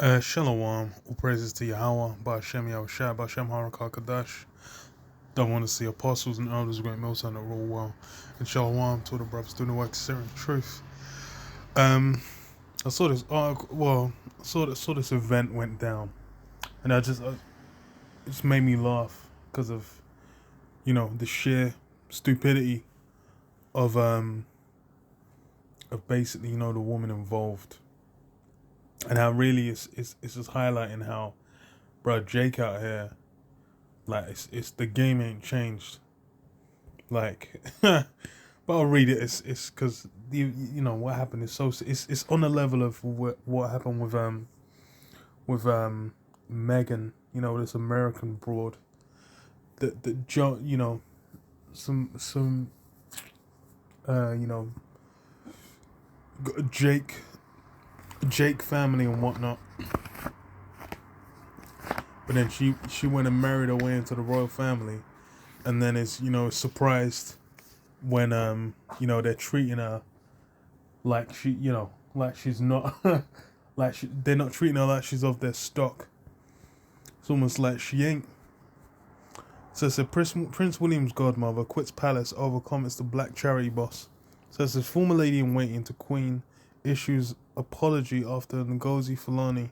Shalom, all praises to Yahweh, Ba'ashem Yahushua, Ba'ashem Harakah Kadash. Don't want to see apostles and elders, great mills on the rule well. And Shalom to the brothers doing the work, sharing the truth. Um, I saw this article, saw this event went down, and it just made me laugh because of, the sheer stupidity of basically, the woman involved. And how really it's just highlighting how, bro, Jake out here, like, it's the game ain't changed. Like, but I'll read it. It's because what happened is it's on the level of what happened with Megan. This American broad that some you know Jake family and whatnot. But then she went and married her way into the royal family, and then is surprised when they're treating her like like she's not they're not treating her like she's of their stock. It's almost like she ain't. So it said Prince William's godmother quits palace over comments to black charity boss. So it says former lady in waiting to Queen issues apology after Ngozi Fulani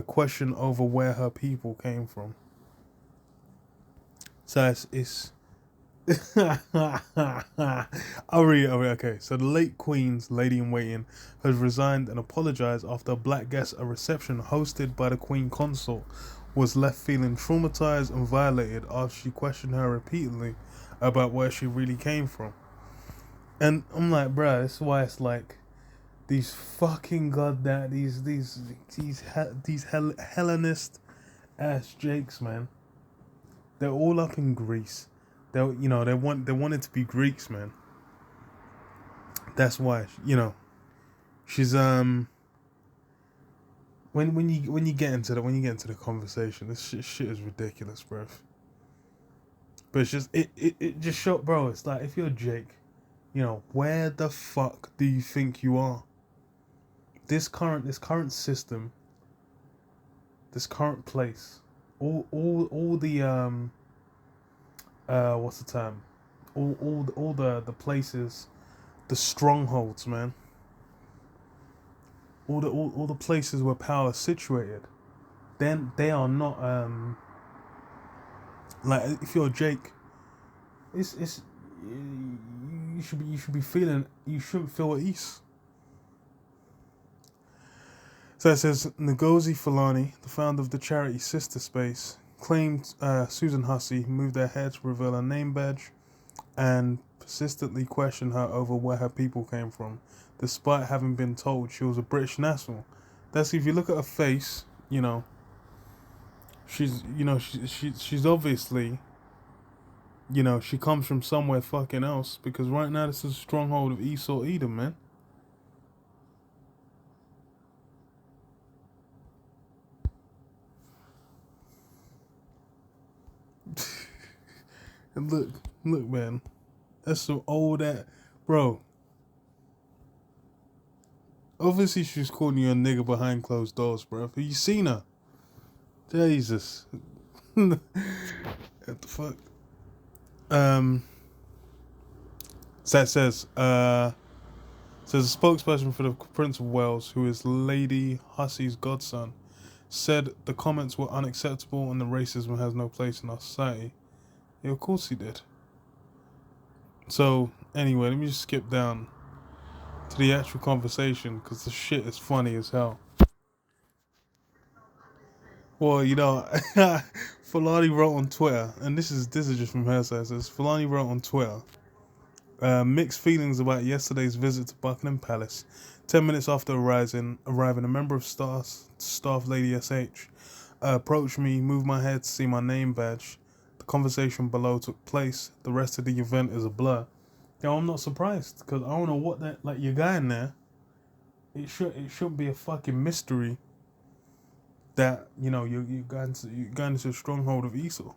question over where her people came from. So it's I'll read it. Okay. So the late Queen's lady in waiting has resigned and apologized after a black guest at a reception hosted by the Queen Consort was left feeling traumatized and violated after she questioned her repeatedly about where she really came from. And I'm like, bruh, this is why it's like these fucking goddamn these Hellenist ass Jakes, man. They're all up in Greece. They wanted to be Greeks, man. That's why she's when you get into the conversation, this shit is ridiculous, bro. But it's just it just showed, bro. It's like if you're Jake, where the fuck do you think you are? This current system, this current place, all the what's the term? All the places, the strongholds, man. All the places where power is situated, then they are not like if you're Jake, it's you should be feeling, you shouldn't feel at ease. So it says Ngozi Fulani, the founder of the charity Sister Space, claimed Susan Hussey moved her hair to reveal her name badge and persistently questioned her over where her people came from, despite having been told she was a British national. That's if you look at her face, she's obviously, she comes from somewhere fucking else, because right now this is a stronghold of Esau Edom, man. And look, man, that's some old ass, bro. Obviously, she's calling you a nigga behind closed doors, bro. Have you seen her? Jesus. What the fuck? So that says a spokesperson for the Prince of Wales, who is Lady Hussey's godson, said the comments were unacceptable and the racism has no place in our society. Yeah, of course he did. So, anyway, let me just skip down to the actual conversation, because the shit is funny as hell. Well, Fulani wrote on Twitter, and this is just from her side. It says Fulani wrote on Twitter, mixed feelings about yesterday's visit to Buckingham Palace. 10 minutes after arriving, a member of staff Lady SH approached me, moved my head to see my name badge. The conversation below took place. The rest of the event is a blur. I'm not surprised, because I don't know what that, like, your guy in there. It shouldn't be a fucking mystery that you're going into a stronghold of Esau.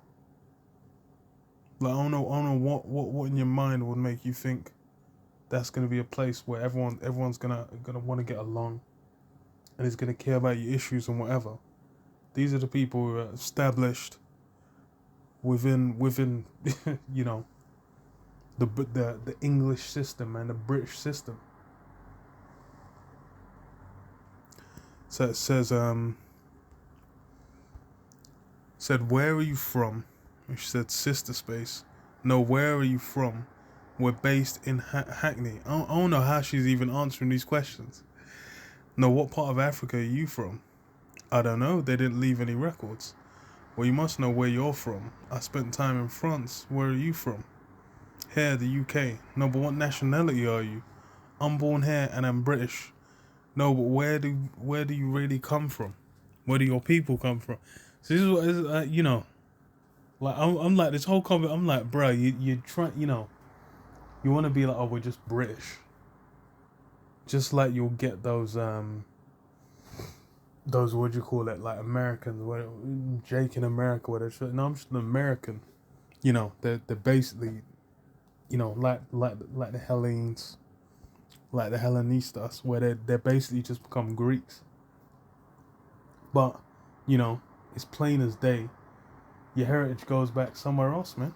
Like, I don't know what in your mind would make you think that's gonna be a place where everyone's gonna want to get along and is going to care about your issues and whatever. These are the people who are established within you know, the English system and the British system. So it says said, where are you from? And she said, sister space. No, where are you from? We're based in Hackney. I don't know how she's even answering these questions. No, what part of Africa are you from? I don't know. They didn't leave any records. Well, you must know where you're from. I spent time in France. Where are you from? Here, the UK. No, but what nationality are you? I'm born here and I'm British. No, but where do you really come from? Where do your people come from? So this is what is you know, like I'm like this whole comment. I'm like, bro, you try, you know, you want to be like, oh, we're just British. Just like you'll get those what do you call it, like Americans, what Jake in America, whatever. No, I'm just an American. You know, they're basically, you know, like the Hellenes, like the Hellenistas, where they're basically just become Greeks. But, you know, it's plain as day. Your heritage goes back somewhere else, man.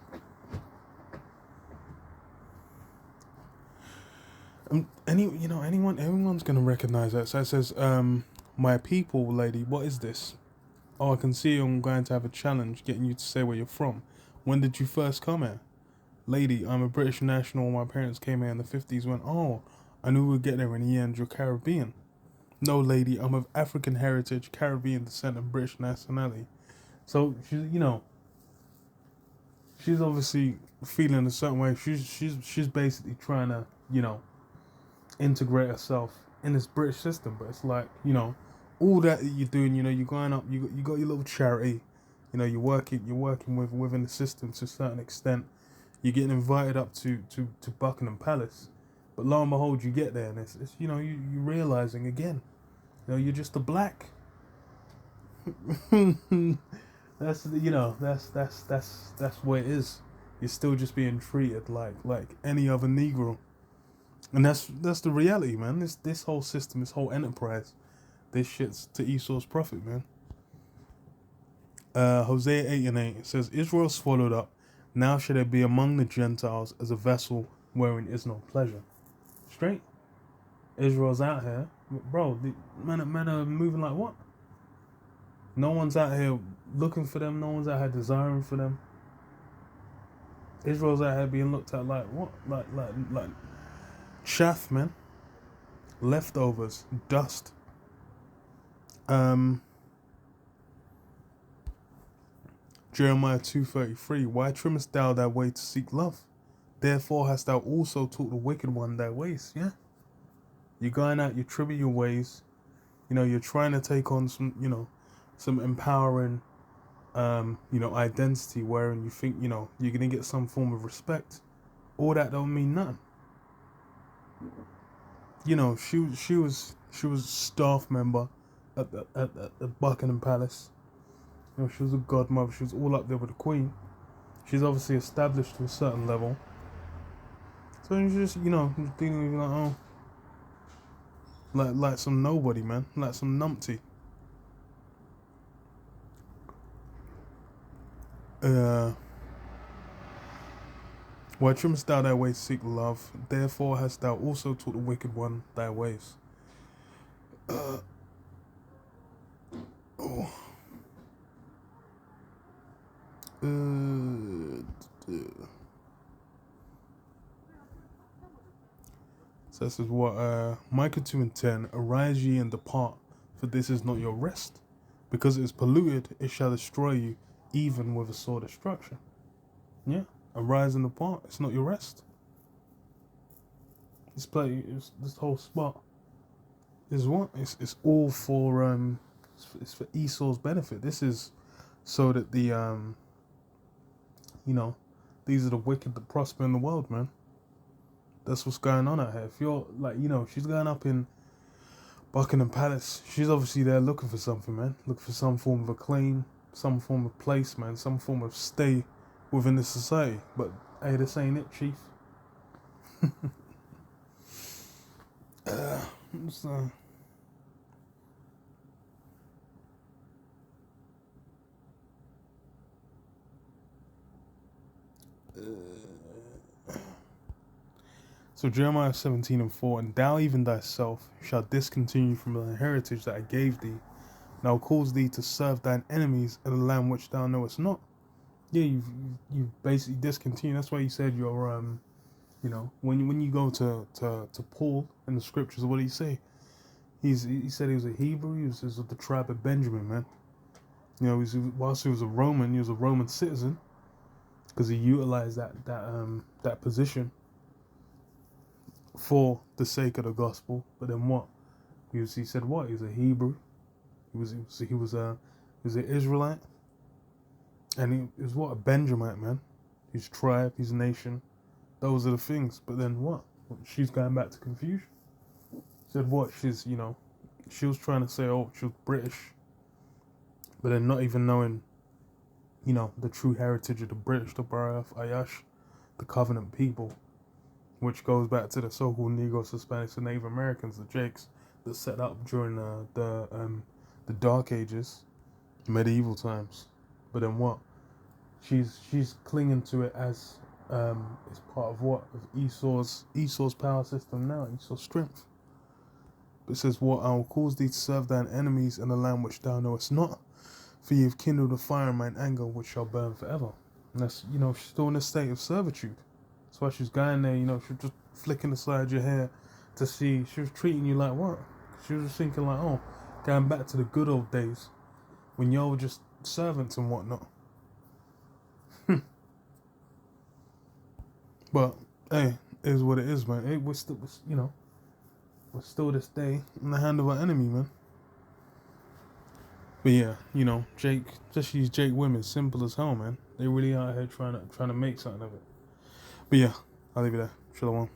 Everyone's gonna recognize that. So it says, my people, lady, what is this? Oh, I can see I'm going to have a challenge getting you to say where you're from. When did you first come here? Lady, I'm a British national. My parents came here in the 50s when, oh, I knew we'd get there in the end. You're Caribbean. No, lady, I'm of African heritage, Caribbean descent, and British nationality. So, she's obviously feeling a certain way. She's basically trying to, you know, integrate herself in this British system. But it's like, you know, all that you're doing, you know, you're going up, you got your little charity, you know, you're working within the system to a certain extent. You're getting invited up to Buckingham Palace, but lo and behold, you get there and it's you know, you're realizing again, you know, you're just a black. That's what it is. You're still just being treated like any other Negro, and that's the reality, man. This whole system, this whole enterprise, this shit's to Esau's profit, man. Hosea 8:8 says, Israel swallowed up. Now should it be among the Gentiles as a vessel wherein is no pleasure. Straight. Israel's out here, bro. The men are moving like what? No one's out here looking for them. No one's out here desiring for them. Israel's out here being looked at like what? Like chaff, man. Leftovers, dust. Jeremiah 2:33. Why trimmest thou thy way to seek love? Therefore hast thou also taught the wicked one thy ways. Yeah. You're going out, you're trimming your ways. You know, you're trying to take on some, you know, some empowering, you know, identity wherein you think, you know, you're gonna get some form of respect. All that don't mean nothing. You know, she was staff member at the Buckingham Palace. You know, she was a godmother. She was all up there with the Queen. She's obviously established to a certain level. So you're just, you know, dealing with like, oh, like some nobody, man, like some numpty. Why trimmest thou thy way to seek love? Therefore hast thou also taught the wicked one thy ways. So this is what Micah 2:10. Arise ye and depart, for this is not your rest. Because it is polluted, it shall destroy you, even with a sore destruction. Yeah, arise and depart. It's not your rest. This whole spot is what? It's all for it's for Esau's benefit. This is so that the you know, these are the wicked that prosper in the world, man. That's what's going on out here. If you're like, you know, she's going up in Buckingham Palace. She's obviously there looking for something, man. Looking for some form of acclaim, some form of place, man, some form of stay within the society. But hey, this ain't it, chief. So Jeremiah 17:4, and thou even thyself shalt discontinue from the heritage that I gave thee, and I will cause thee to serve thine enemies in a land which thou knowest not. Yeah, you've basically discontinued. That's why you said you're when you go to Paul in the scriptures, what did he say? He said he was a Hebrew. He was of the tribe of Benjamin, man. You know, whilst he was a Roman citizen, because he utilized that position for the sake of the gospel. But then what? He said what? He was a Hebrew. He was an Israelite, and he was what? A Benjamite, man. His tribe, his nation. Those are the things. But then what? She's going back to confusion. Said what? She was trying to say, oh, she was British, but then not even knowing, the true heritage of the British, the Barath Ayash, the Covenant people, which goes back to the so-called Negros, Hispanics, and Native Americans, the Jakes, that set up during the Dark Ages, medieval times. But then what? She's clinging to it as part of what? Of Esau's power system now, Esau's strength. But it says, what? I will cause thee to serve thine enemies in a land which thou knowest not, for ye have kindled a fire in mine anger which shall burn forever. And that's, she's still in a state of servitude. That's why she's going there, she was just flicking aside your hair to see. She was treating you like what? She was just thinking like, oh, going back to the good old days when y'all were just servants and whatnot. But hey, it is what it is, man. Hey, we're still this day in the hand of our enemy, man. But yeah, Jake, especially these Jake women, simple as hell, man. They really out here trying to make something of it. But yeah, I'll leave it there. Shalom.